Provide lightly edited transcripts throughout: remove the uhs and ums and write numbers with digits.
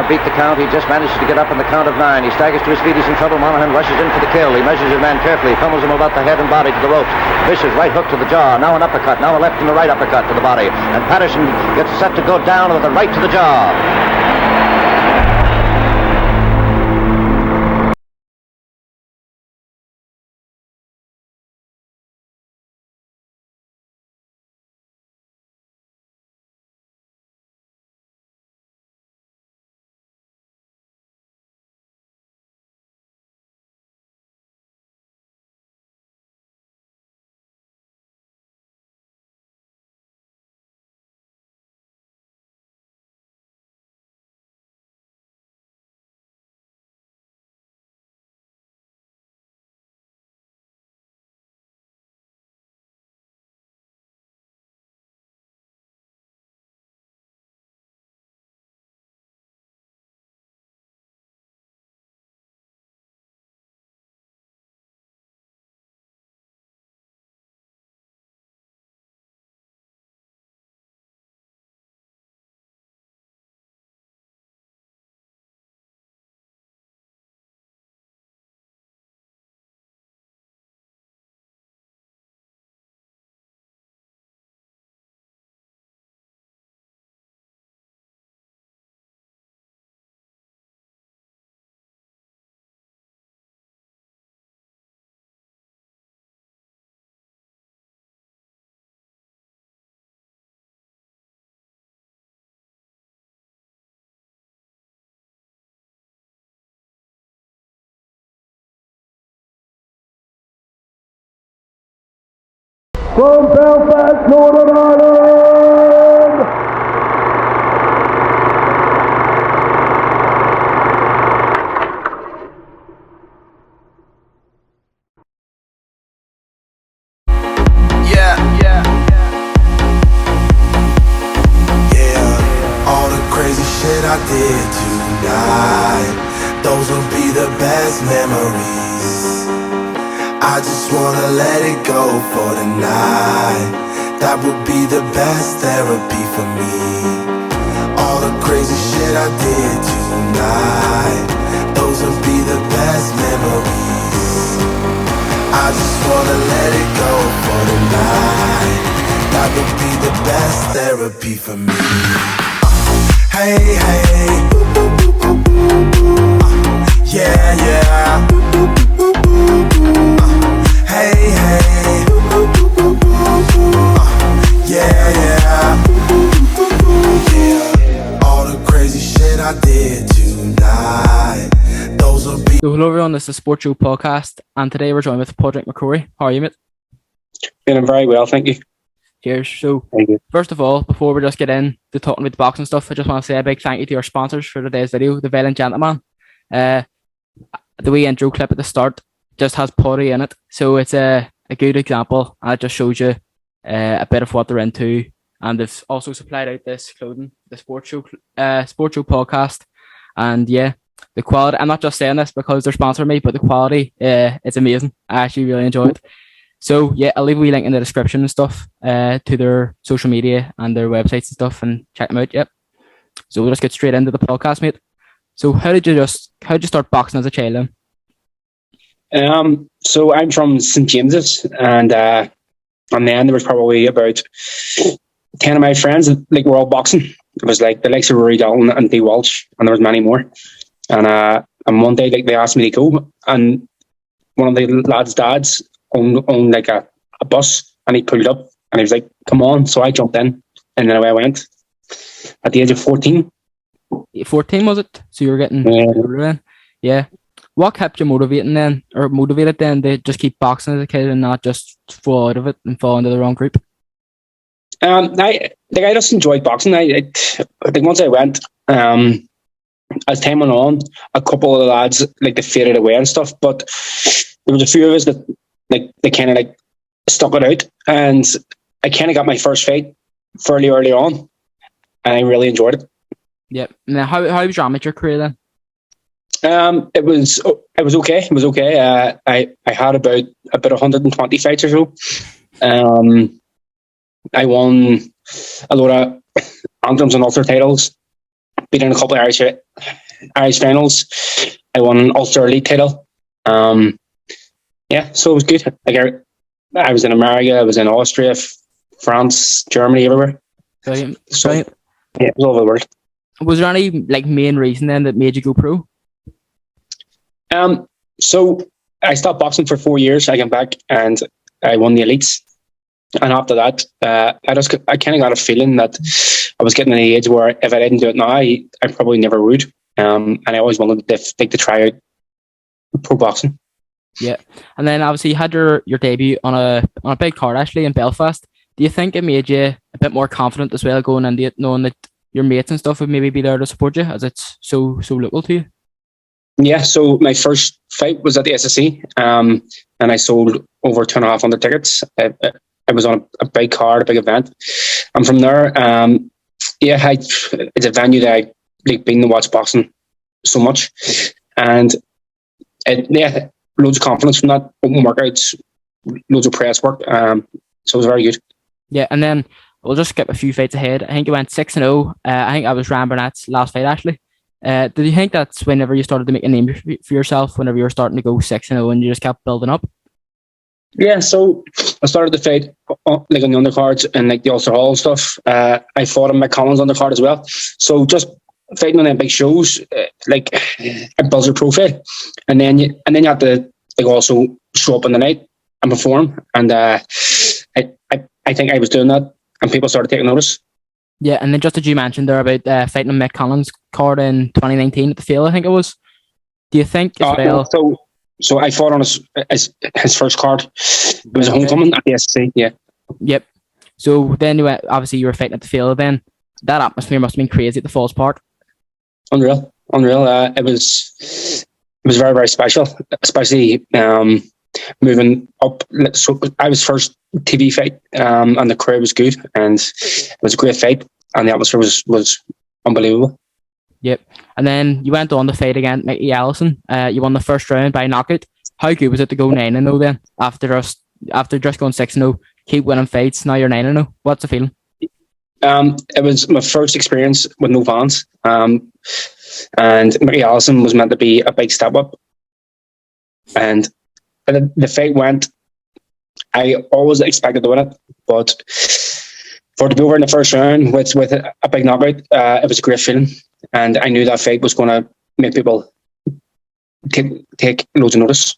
beat the count. He just manages to get up on the count of 9. He staggers to his feet. He's in trouble. Monaghan rushes in for the kill. He measures his man carefully, funnels him about the head and body to the ropes. Vicious right hook to the jaw. Now an uppercut. Now a left and a right uppercut to the body. And Patterson gets set to go down with a right to the jaw. From Belfast, Northern Ireland, Yeah, all the crazy shit I did tonight, those will be the best memories. I just wanna let it go for the night. That would be the best therapy for me. All the crazy shit I did tonight, those will be the best memories. I just wanna let it go for the night. That would be the best therapy for me. Hey, hey, yeah. Hey, hey, yeah. All the crazy shit I did tonight, those will be. So hello everyone, this is the Sports Show podcast, and today we're joined with Pádraig McCrory. How are you, mate? Feeling very well, thank you. Cheers. So, Thank you. first of all, before we just get in to talking about the boxing stuff, I just want to say a big thank you to our sponsors for today's video, the Feile Gentleman. The wee intro clip at the start just has Pádraig in it, so it's a good example, and it just shows you a bit of what they're into. And they've also supplied out this clothing, the Sports Show podcast, and yeah, the quality. I'm not just saying this because they're sponsoring me, but the quality is amazing. I actually really enjoy it. So yeah, I'll leave a wee link in the description and stuff to their social media and their websites and stuff, and check them out. Yep. So we'll just get straight into the podcast, mate. So how did you start boxing as a child then? So I'm from St James's, and then there was probably about 10 of my friends, like, were all boxing. It was like the likes of Rory Dalton and Dee Walsh, and there was many more. And one day, like, they asked me to go, and one of the lads' dads owned like a bus, and he pulled up, and he was like, "Come on!" So I jumped in, and then away I went. At the age of 14. 14 was it? So you were getting older then? Yeah. What kept you motivated then to just keep boxing as a kid and not just fall out of it and fall into the wrong group? I just enjoyed boxing. I think once I went, as time went on, a couple of the lads, like, they faded away and stuff, but there was a few of us that, like, they kind of like stuck it out, and I kind of got my first fight fairly early on, and I really enjoyed it. Yeah. Now, how was your amateur career then? It was okay. It was okay. I had about 120 fights or so. I won a lot of Anthems and Ulster titles. been in a couple of Irish finals. I won an Ulster Elite title. So it was good. Like I was in America, I was in Austria, France, Germany, everywhere. Brilliant. So Brilliant. yeah, it was all over the world. Was there any like main reason then that made you go pro? So I stopped boxing for 4 years. I came back and I won the elites. And after that, I kind of got a feeling that I was getting to the age where if I didn't do it now, I probably never would. And I always wanted to try out pro boxing. Yeah, and then obviously you had your debut on a big card actually in Belfast. Do you think it made you a bit more confident as well going into it, knowing that your mates and stuff would maybe be there to support you as it's so local to you? Yeah, so my first fight was at the SSC, and I sold over 2,500 tickets. I was on a big card, a big event, and from there, it's a venue that I like being to watch boxing so much, and loads of confidence from that. Open workouts, loads of press work, so it was very good. Yeah, and then we'll just skip a few fights ahead. I think you went 6-0. I think that was Ryan Burnett's last fight actually. Did you think that's whenever you started to make a name for yourself, whenever you were starting to go 6-0 and you just kept building up? Yeah, so I started the fight like on the undercards and like the Ulster Hall and stuff. I fought on McCollum's undercard as well. So just fighting on them big shows, like a buzzer profile, and then you have to like also show up in the night and perform. And I think I was doing that, and people started taking notice. Yeah, and then just as you mentioned there about fighting on Mick Collins' card in 2019 at the Feile, I think it was. Do you think as well? So I fought on his first card. It was a homecoming at the SC. Yeah. Yep. So then you were fighting at the Feile. Then that atmosphere must have been crazy at the Falls Park. Unreal. It was very, very special, especially moving up. So I was first TV fight, and the crowd was good, and it was a great fight, and the atmosphere was unbelievable. Yep. And then you went on to fight against Mickey Allison. You won the first round by knockout. How good was it to go 9-0 then? After just going 6-0, keep winning fights, now you're 9-0. What's the feeling? It was my first experience with no fans. And Mickey Allison was meant to be a big step up. And the fight went, I always expected to win it, but for it to be over in the first round with a big knockout, it was a great feeling. And I knew that fight was going to make people take loads of notice.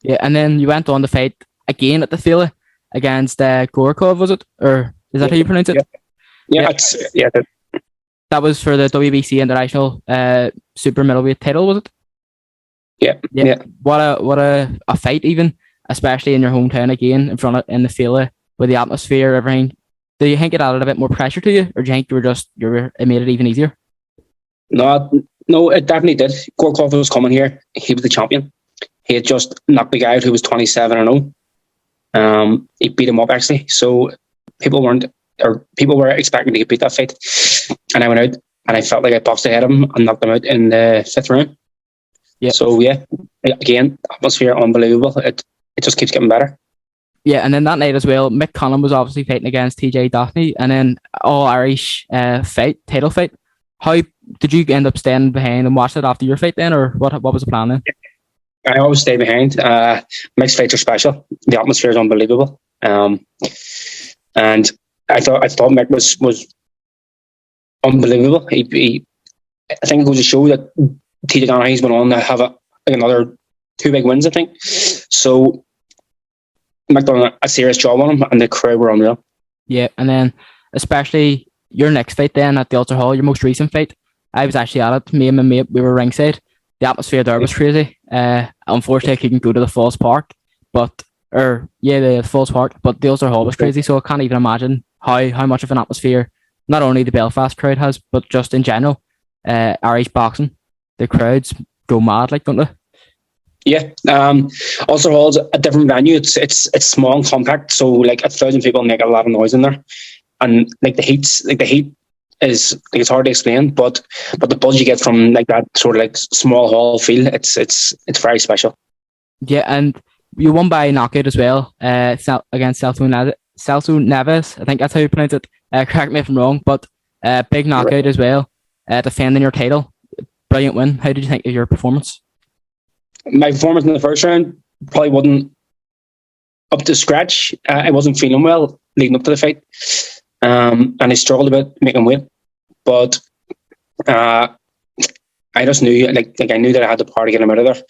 Yeah, and then you went on to fight again at the Feile against Gorkov, was it? Or is that how you pronounce it? Yeah. That was for the WBC International Super Middleweight title, was it? Yeah. What a fight, even, especially in your hometown again, in the Feile, with the atmosphere, everything. Do you think it added a bit more pressure to you, or do you think it made it even easier? No, it definitely did. Gorkov was coming here. He was the champion. He had just knocked the guy out who was 27-0. He beat him up actually. So people were expecting to beat that fight, and I went out and I felt like I boxed ahead of him and knocked him out in the 5th round. Yeah. So yeah, again, atmosphere unbelievable. It just keeps getting better. Yeah, and then that night as well, Mick Conlon was obviously fighting against TJ Daphne, and then all Irish title fight. How did you end up staying behind and watch it after your fight then, or what was the plan then? I always stay behind. Mick's fights are special. The atmosphere is unbelievable. And I thought Mick was unbelievable. I think it goes to show that TJ Daphne's went on to have another 2 big wins, I think. So Mick done a serious job on him, and the crowd were unreal. Yeah, and then especially your next fight then at the Ulster Hall, your most recent fight, I was actually at it. Me and my mate, we were ringside. The atmosphere there was crazy. Unfortunately, I couldn't go to the Falls Park, the Falls Park, but the Ulster Hall was crazy. So I can't even imagine how much of an atmosphere not only the Belfast crowd has, but just in general, Irish boxing. The crowds go mad, like, don't they? Yeah, Ulster Hall's a different venue. It's small and compact, so like 1,000 people make a lot of noise in there, and like the heat is like, it's hard to explain, but the buzz you get from like that sort of like small hall feel, it's very special. Yeah, and you won by knockout as well, against Celso Neves. I think that's how you pronounce it. Correct me if I'm wrong, but big knockout as well. defending your title. Brilliant win. How did you think of your performance? My performance in the first round probably wasn't up to scratch. I wasn't feeling well leading up to the fight, and I struggled a bit making weight. But I just knew, like I knew that I had the power to get him out of there,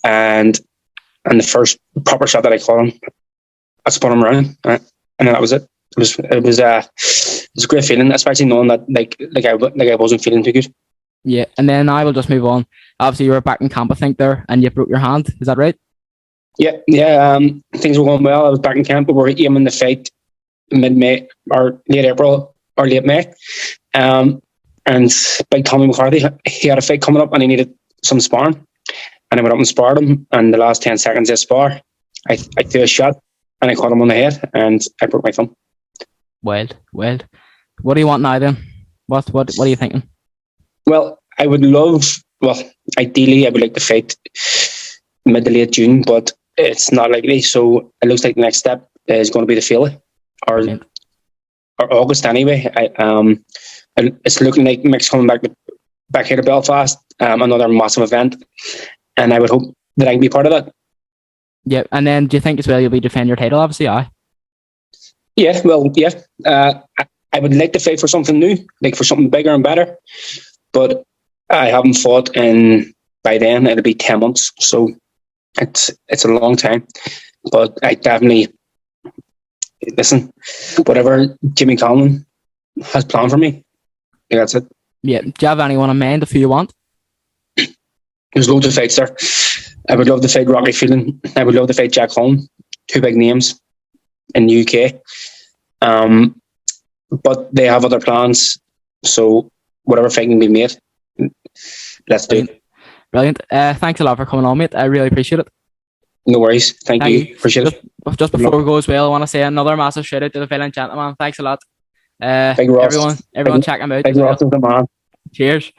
and the first proper shot that I caught him, I spun him around, and then that was it. It was a great feeling, especially knowing that I wasn't feeling too good. Yeah, and then I will just move on. Obviously, you were back in camp, I think, there, and you broke your hand. Is that right? Yeah. Things were going well. I was back in camp, but we were aiming the fight mid-May or late April or late May. And Big Tommy McCarthy, he had a fight coming up and he needed some sparring. And I went up and sparred him. And the last 10 seconds of spar, I threw a shot and I caught him on the head and I broke my thumb. Wild. What do you want now then? What are you thinking? Well, ideally I would like to fight mid to late June, but it's not likely. So it looks like the next step is going to be the Feile or August anyway. It's looking like Mick's coming back here to Belfast, another massive event, and I would hope that I can be part of that. Yeah, and then do you think as well you'll be defending your title? Obviously, Yeah. I would like to fight for something new, like for something bigger and better, but I haven't fought by then it'll be 10 months, so it's a long time. But I definitely listen, whatever Jimmy Conlon has planned for me, that's it. Yeah. Do you have anyone in mind of who you want? There's loads of fights there. I would love to fight Rocky Phelan. I would love to fight Jack Holm. Two big names in the UK. But they have other plans. So whatever fight can be made, let's do it. Brilliant. Thanks a lot for coming on, mate. I really appreciate it. No worries. Thank you. Appreciate it. Just before we go as well, I want to say another massive shout out to the Villain Gentleman. Thanks a lot. Big Ross. Everyone check him out. Big Ross is the man. Cheers.